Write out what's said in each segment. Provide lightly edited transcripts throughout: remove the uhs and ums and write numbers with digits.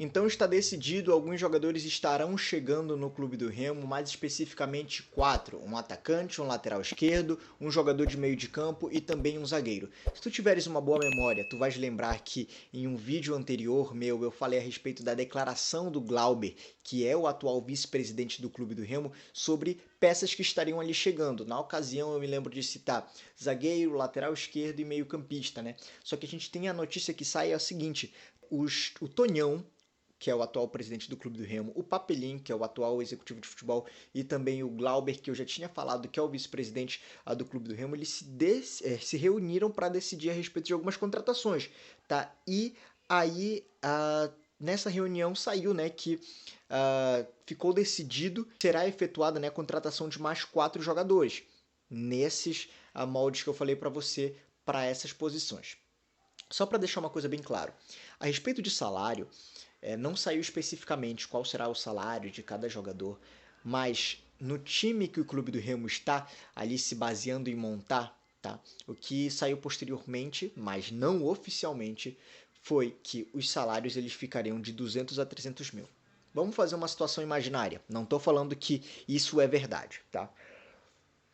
Então está decidido, alguns jogadores estarão chegando no Clube do Remo, mais especificamente 4, um atacante, um lateral esquerdo, um jogador de meio de campo e também um zagueiro. Se tu tiveres uma boa memória, tu vais lembrar que em um vídeo anterior meu eu falei a respeito da declaração do Glauber, que é o atual vice-presidente do Clube do Remo, sobre peças que estariam ali chegando. Na ocasião eu me lembro de citar zagueiro, lateral esquerdo e meio campista, né? Só que a gente tem a notícia que sai é a seguinte, o Tonhão, que é o atual presidente do Clube do Remo, o Papelim, que é o atual executivo de futebol, e também o Glauber, que eu já tinha falado, que é o vice-presidente do Clube do Remo, eles se reuniram para decidir a respeito de algumas contratações, tá? E aí, nessa reunião saiu, né, que ficou decidido, será efetuada, né, a contratação de mais 4 jogadores, nesses moldes que eu falei para você, para essas posições. Só para deixar uma coisa bem claro, a respeito de salário, não saiu especificamente qual será o salário de cada jogador, mas no time que o Clube do Remo está ali se baseando em montar, tá? O que saiu posteriormente, mas não oficialmente, foi que os salários eles ficariam de 200 a 300 mil. Vamos fazer uma situação imaginária. Não estou falando que isso é verdade, tá?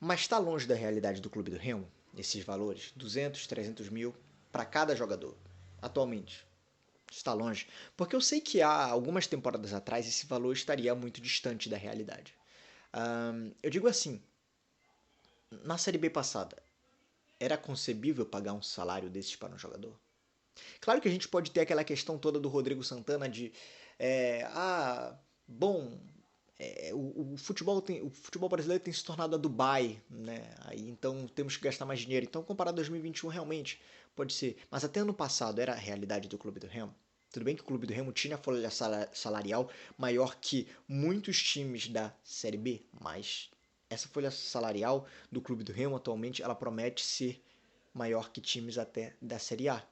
Mas está longe da realidade do Clube do Remo, esses valores, 200, 300 mil para cada jogador, atualmente. Está longe, porque eu sei que há algumas temporadas atrás esse valor estaria muito distante da realidade. Eu digo assim, na Série B passada, era concebível pagar um salário desses para um jogador? Claro que a gente pode ter aquela questão toda do Rodrigo Santana de bom, o futebol brasileiro tem se tornado a Dubai, né? Aí, então temos que gastar mais dinheiro. Então, comparado a 2021, realmente pode ser. Mas até ano passado era a realidade do Clube do Remo. Tudo bem que o Clube do Remo tinha folha salarial maior que muitos times da Série B, mas essa folha salarial do Clube do Remo atualmente ela promete ser maior que times até da Série A.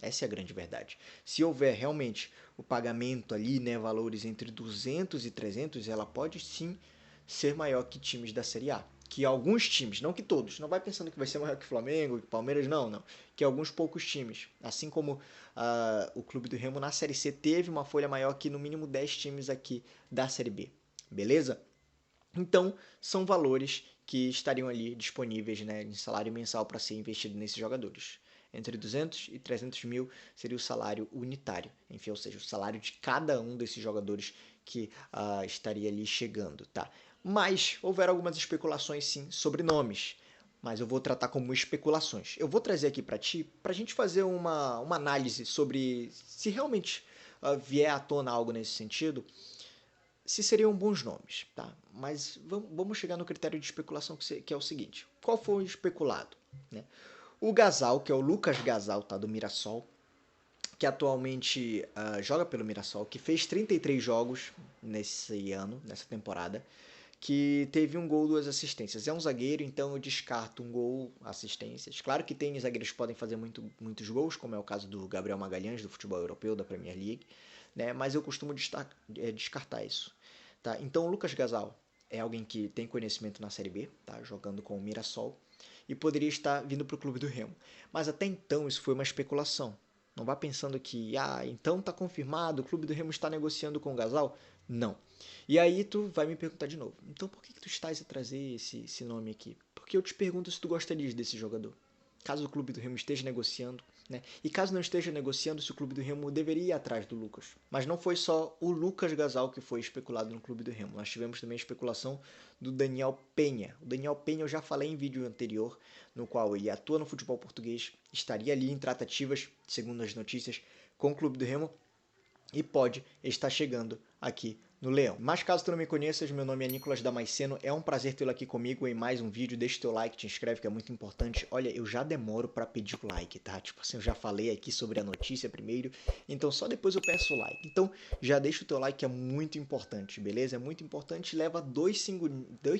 Essa é a grande verdade. Se houver realmente o pagamento ali, né, valores entre 200 e 300, ela pode sim ser maior que times da Série A. Que alguns times, não que todos, não vai pensando que vai ser maior que Flamengo, que Palmeiras, não, não. Que alguns poucos times. Assim como o Clube do Remo na Série C teve uma folha maior que no mínimo 10 times aqui da Série B. Beleza? Então, são valores que estariam ali disponíveis, né, em salário mensal para ser investido nesses jogadores. Entre 200 e 300 mil seria o salário unitário, enfim, ou seja, o salário de cada um desses jogadores que estaria ali chegando, tá? Mas houveram algumas especulações, sim, sobre nomes, mas eu vou tratar como especulações. Eu vou trazer aqui para ti, para a gente fazer uma análise sobre se realmente vier à tona algo nesse sentido, se seriam bons nomes, tá? Mas vamos chegar no critério de especulação que é o seguinte: qual foi o especulado? Né? O Gasal, que é o Lucas Gasal, tá? Do Mirassol, que atualmente joga pelo Mirassol, que fez 33 jogos nesse ano, nessa temporada, que teve um gol, 2 assistências. É um zagueiro, então eu descarto um gol, assistências. Claro que tem zagueiros que podem fazer muitos gols, como é o caso do Gabriel Magalhães, do futebol europeu, da Premier League, né? Mas eu costumo descartar isso. Tá? Então o Lucas Gasal é alguém que tem conhecimento na Série B, tá? Jogando com o Mirassol, e poderia estar vindo para o clube do Remo. Mas até então isso foi uma especulação. Não vá pensando que, então está confirmado, o clube do Remo está negociando com o Gasal. Não. E aí tu vai me perguntar de novo, então por que tu estás a trazer esse nome aqui? Porque eu te pergunto se tu gostarias desse jogador. Caso o clube do Remo esteja negociando, né? E caso não esteja negociando, se o clube do Remo deveria ir atrás do Lucas. Mas não foi só o Lucas Gasal que foi especulado no clube do Remo. Nós tivemos também a especulação do Daniel Penha. O Daniel Penha eu já falei em vídeo anterior, no qual ele atua no futebol português, estaria ali em tratativas, segundo as notícias, com o clube do Remo e pode estar chegando aqui no Leão. Mas caso tu não me conheças, meu nome é Nicolas Damasceno, é um prazer tê-lo aqui comigo em mais um vídeo, deixa o teu like, te inscreve que é muito importante. Olha, eu já demoro para pedir o like, tá? Tipo assim, eu já falei aqui sobre a notícia primeiro, então só depois eu peço o like. Então já deixa o teu like que é muito importante, beleza? É muito importante, leva 2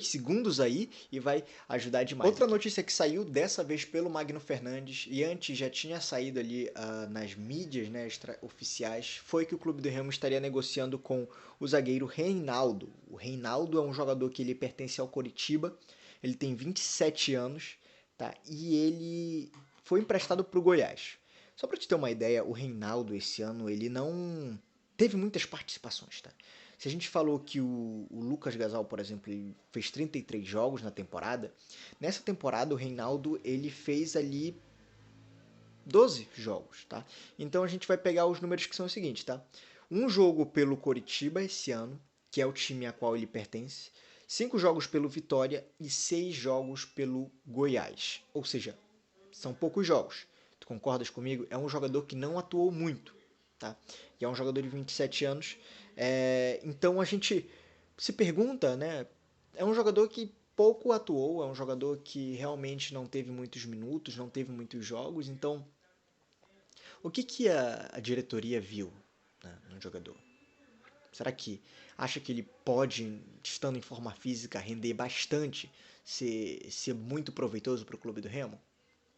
segundos aí e vai ajudar demais. Outra notícia que saiu dessa vez pelo Magno Fernandes e antes já tinha saído ali nas mídias, né, oficiais, foi que o Clube do Remo estaria negociando com o zagueiro Reinaldo. O Reinaldo é um jogador que ele pertence ao Coritiba, ele tem 27 anos, tá? E ele foi emprestado para o Goiás. Só para te ter uma ideia, o Reinaldo esse ano ele não teve muitas participações, tá? Se a gente falou que o Lucas Gasal, por exemplo, ele fez 33 jogos na temporada, nessa temporada o Reinaldo ele fez ali 12 jogos, tá? Então a gente vai pegar os números que são os seguintes, tá? Um jogo pelo Coritiba esse ano, que é o time a qual ele pertence, 5 jogos pelo Vitória e 6 jogos pelo Goiás. Ou seja, são poucos jogos. Tu concordas comigo? É um jogador que não atuou muito, tá? E é um jogador de 27 anos. Então a gente se pergunta, né? É um jogador que pouco atuou, é um jogador que realmente não teve muitos minutos, não teve muitos jogos. Então, o que a diretoria viu, né, no jogador? Será que acha que ele pode, estando em forma física, render bastante, ser muito proveitoso para o clube do Remo?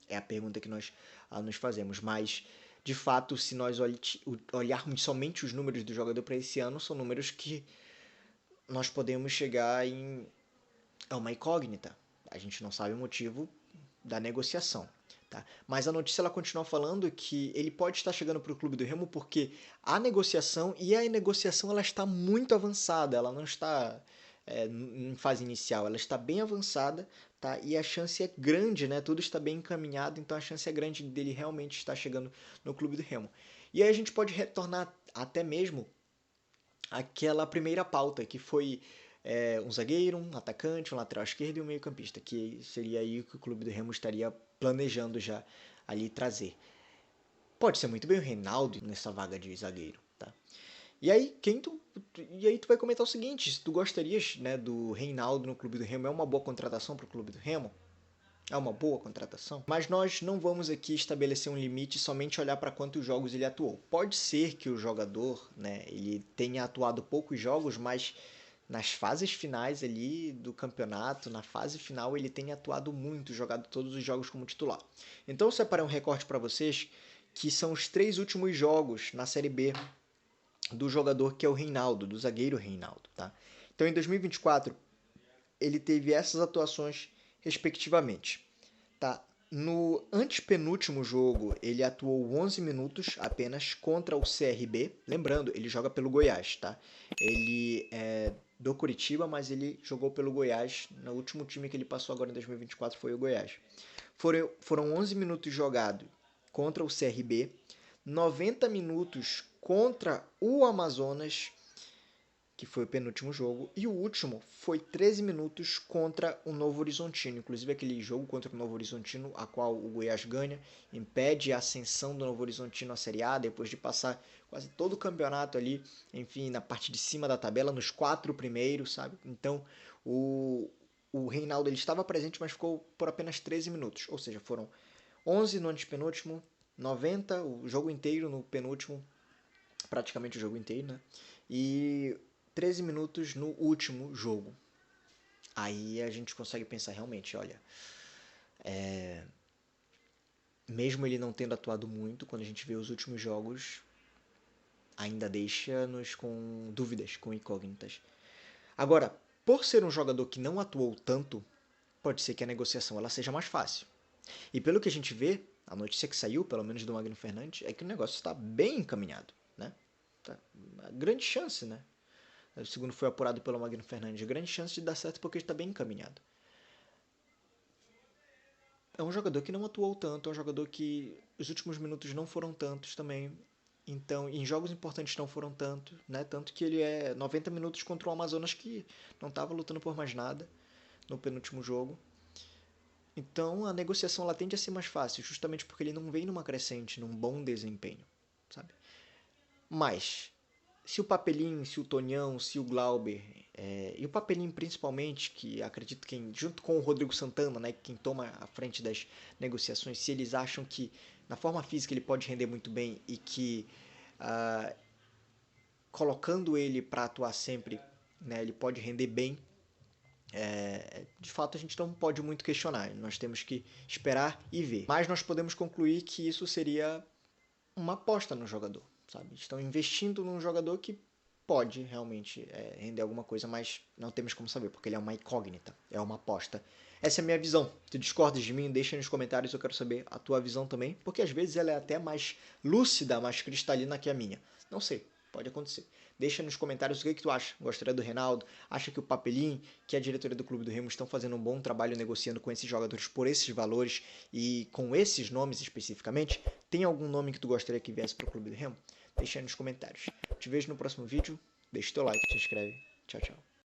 É a pergunta que nós nos fazemos. Mas, de fato, se nós olharmos somente os números do jogador para esse ano, são números que nós podemos chegar em uma incógnita. A gente não sabe o motivo da negociação. Tá? Mas a notícia ela continua falando que ele pode estar chegando para o clube do Remo porque a negociação ela está muito avançada, ela não está em fase inicial, ela está bem avançada, tá? E a chance é grande, né? Tudo está bem encaminhado, então a chance é grande dele realmente estar chegando no clube do Remo. E aí a gente pode retornar até mesmo aquela primeira pauta, que foi um zagueiro, um atacante, um lateral esquerdo e um meio-campista, que seria aí o que o clube do Remo estaria planejando já ali trazer. Pode ser muito bem o Reinaldo nessa vaga de zagueiro, tá? E aí tu vai comentar o seguinte, se tu gostarias, né, do Reinaldo no clube do Remo, é uma boa contratação para o clube do Remo? É uma boa contratação? Mas nós não vamos aqui estabelecer um limite e somente olhar para quantos jogos ele atuou. Pode ser que o jogador, né, ele tenha atuado poucos jogos, mas nas fases finais ali do campeonato, na fase final, ele tenha atuado muito, jogado todos os jogos como titular. Então eu separei um recorte para vocês que são os 3 últimos jogos na Série B do jogador que é o Reinaldo, do zagueiro Reinaldo, tá? Então em 2024 ele teve essas atuações respectivamente, tá? No antepenúltimo jogo, ele atuou 11 minutos apenas contra o CRB. Lembrando, ele joga pelo Goiás, tá? Ele é do Curitiba, mas ele jogou pelo Goiás. No último time que ele passou agora em 2024 foi o Goiás. Foram 11 minutos jogados contra o CRB, 90 minutos contra o Amazonas, que foi o penúltimo jogo, e o último foi 13 minutos contra o Novo Horizontino. Inclusive aquele jogo contra o Novo Horizontino, a qual o Goiás ganha, impede a ascensão do Novo Horizontino à Série A, depois de passar quase todo o campeonato ali, enfim, na parte de cima da tabela, nos 4 primeiros, sabe? Então, o Reinaldo ele estava presente, mas ficou por apenas 13 minutos, ou seja, foram 11 no antepenúltimo, 90 o jogo inteiro no penúltimo, praticamente o jogo inteiro, né? E 13 minutos no último jogo. Aí a gente consegue pensar realmente, olha, mesmo ele não tendo atuado muito, quando a gente vê os últimos jogos, ainda deixa-nos com dúvidas, com incógnitas. Agora, por ser um jogador que não atuou tanto, pode ser que a negociação ela seja mais fácil. E pelo que a gente vê, a notícia que saiu, pelo menos do Magno Fernandes, é que o negócio está bem encaminhado, né? Tá, uma grande chance, né? O segundo foi apurado pelo Magno Fernandes. Grande chance de dar certo porque está bem encaminhado. É um jogador que não atuou tanto, é um jogador que os últimos minutos não foram tantos também. Então, em jogos importantes não foram tanto, né? Tanto que ele é 90 minutos contra o Amazonas que não estava lutando por mais nada no penúltimo jogo. Então, a negociação ela tende a ser mais fácil, justamente porque ele não vem numa crescente, num bom desempenho, sabe? Mas se o Papelinho, se o Tonhão, se o Glauber, e o Papelinho principalmente, que acredito que junto com o Rodrigo Santana, né, quem toma a frente das negociações, se eles acham que na forma física ele pode render muito bem e que ah, colocando ele para atuar sempre, né, ele pode render bem, de fato a gente não pode muito questionar, nós temos que esperar e ver. Mas nós podemos concluir que isso seria uma aposta no jogador, sabe? Estão investindo num jogador que pode realmente render alguma coisa, mas não temos como saber, porque ele é uma incógnita, é uma aposta, Essa é a minha visão. Tu discordas de mim? Deixa nos comentários, eu quero saber a tua visão também, porque às vezes ela é até mais lúcida, mais cristalina que a minha. Não sei, pode acontecer. Deixa nos comentários o que tu acha. Gostaria do Reinaldo? Acha que o Papelim, que é a diretoria do Clube do Remo, estão fazendo um bom trabalho negociando com esses jogadores por esses valores e com esses nomes especificamente? Tem algum nome que tu gostaria que viesse para o Clube do Remo? Deixa aí nos comentários. Te vejo no próximo vídeo. Deixa o teu like, te inscreve. Tchau, tchau.